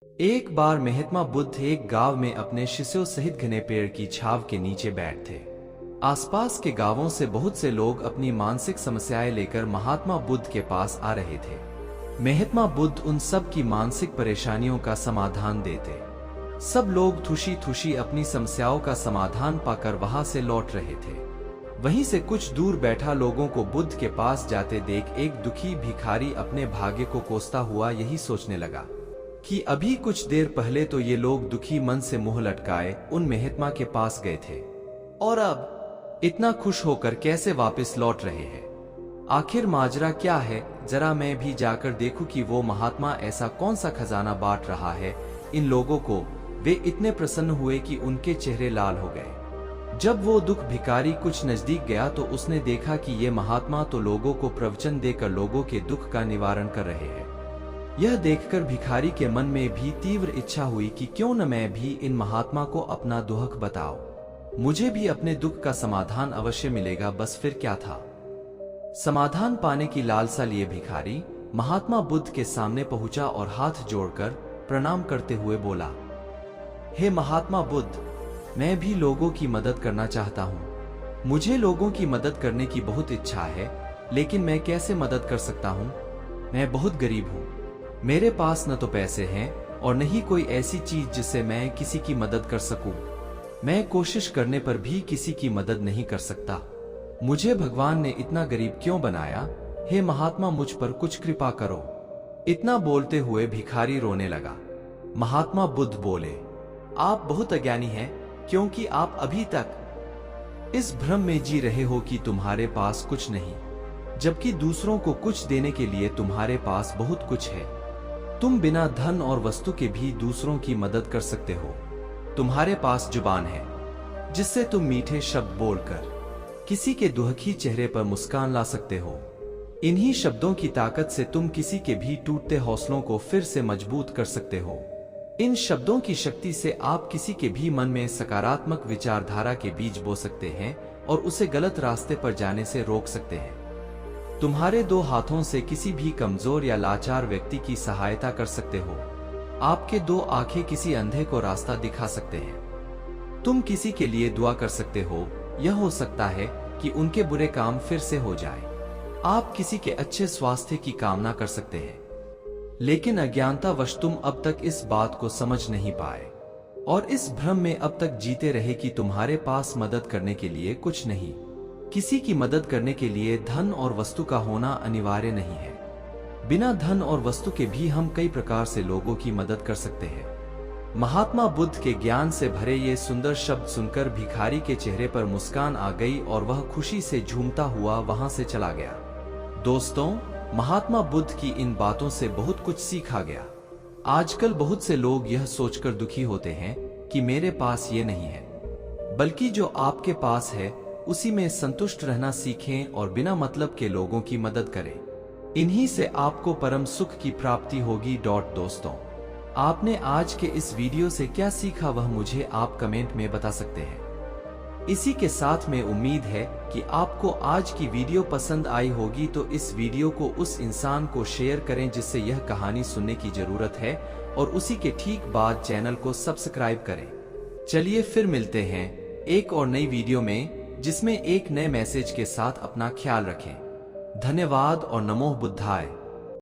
एक बार महात्मा बुद्ध एक गांव में अपने शिष्यों सहित घने पेड़ की छाव के नीचे बैठ थे। आसपास के गांवों से बहुत से लोग अपनी मानसिक समस्याएं लेकर महात्मा बुद्ध के पास आ रहे थे। महात्मा बुद्ध उन सब की मानसिक परेशानियों का समाधान देते। सब लोग खुशी अपनी समस्याओं का समाधान पाकर वहां से लौट रहे थे। वहीं से कुछ दूर बैठा लोगों को बुद्ध के पास जाते देख एक दुखी भिखारी अपने भाग्य को कोसता हुआ यही सोचने लगा कि अभी कुछ देर पहले तो ये लोग दुखी मन से मुंह लटकाए उन महात्मा के पास गए थे और अब इतना खुश होकर कैसे वापस लौट रहे हैं। आखिर माजरा क्या है, जरा मैं भी जाकर देखूं कि वो महात्मा ऐसा कौन सा खजाना बांट रहा है इन लोगों को। वे इतने प्रसन्न हुए कि उनके चेहरे लाल हो गए। जब वो दुख भिखारी कुछ नजदीक गया तो उसने देखा कि ये महात्मा तो लोगों को प्रवचन देकर लोगों के दुख का निवारण कर रहे हैं। यह देखकर भिखारी के मन में भी तीव्र इच्छा हुई कि क्यों न मैं भी इन महात्मा को अपना दुख बताऊं। मुझे भी अपने दुख का समाधान अवश्य मिलेगा। बस फिर क्या था, समाधान पाने की लालसा लिए भिखारी महात्मा बुद्ध के सामने पहुंचा और हाथ जोड़कर प्रणाम करते हुए बोला, हे महात्मा बुद्ध, मैं भी लोगों की मदद करना चाहता हूँ। मुझे लोगों की मदद करने की बहुत इच्छा है, लेकिन मैं कैसे मदद कर सकता हूँ? मैं बहुत गरीब हूँ। मेरे पास न तो पैसे हैं और न ही कोई ऐसी चीज जिससे मैं किसी की मदद कर सकूं। मैं कोशिश करने पर भी किसी की मदद नहीं कर सकता। मुझे भगवान ने इतना गरीब क्यों बनाया? हे महात्मा, मुझ पर कुछ कृपा करो। इतना बोलते हुए भिखारी रोने लगा। महात्मा बुद्ध बोले, आप बहुत अज्ञानी हैं, क्योंकि आप अभी तक इस भ्रम में जी रहे हो कि तुम्हारे पास कुछ नहीं, जबकि दूसरों को कुछ देने के लिए तुम्हारे पास बहुत कुछ है। तुम बिना धन और वस्तु के भी दूसरों की मदद कर सकते हो। तुम्हारे पास जुबान है जिससे तुम मीठे शब्द बोलकर किसी के दुखी चेहरे पर मुस्कान ला सकते हो। इन्हीं शब्दों की ताकत से तुम किसी के भी टूटते हौसलों को फिर से मजबूत कर सकते हो। इन शब्दों की शक्ति से आप किसी के भी मन में सकारात्मक विचारधारा के बीज बो सकते हैं और उसे गलत रास्ते पर जाने से रोक सकते हैं। तुम्हारे दो हाथों से किसी भी कमजोर या लाचार व्यक्ति की सहायता कर सकते हो। आपके दो आंखें किसी अंधे को रास्ता दिखा सकते हैं। तुम किसी के लिए दुआ कर सकते हो। यह हो सकता है कि उनके बुरे काम फिर से हो जाए। आप किसी के अच्छे स्वास्थ्य की कामना कर सकते हैं, लेकिन अज्ञानतावश तुम अब तक इस बात को समझ नहीं पाए और इस भ्रम में अब तक जीते रहे कि तुम्हारे पास मदद करने के लिए कुछ नहीं। किसी की मदद करने के लिए धन और वस्तु का होना अनिवार्य नहीं है। बिना धन और वस्तु के भी हम कई प्रकार से लोगों की मदद कर सकते हैं। महात्मा बुद्ध के ज्ञान से भरे ये सुंदर शब्द सुनकर भिखारी के चेहरे पर मुस्कान आ गई और वह खुशी से झूमता हुआ वहां से चला गया। दोस्तों, महात्मा बुद्ध की इन बातों से बहुत कुछ सीखा गया। आजकल बहुत से लोग यह सोचकर दुखी होते हैं कि मेरे पास ये नहीं है, बल्कि जो आपके पास है उसी में संतुष्ट रहना सीखें और बिना मतलब के लोगों की मदद करें। इन्हीं से आपको परम सुख की प्राप्ति होगी। दोस्तों, आपने आज के इस वीडियो से क्या सीखा वह मुझे आप कमेंट में बता सकते हैं। इसी के साथ में उम्मीद है कि आपको आज की वीडियो पसंद आई होगी, तो इस वीडियो को उस इंसान को शेयर करें जिससे यह कहानी सुनने की जरूरत है और उसी के ठीक बाद चैनल को सब्सक्राइब करें। चलिए फिर मिलते हैं एक और नई वीडियो में, जिसमें एक नए मैसेज के साथ। अपना ख्याल रखें। धन्यवाद और नमो बुद्धाय।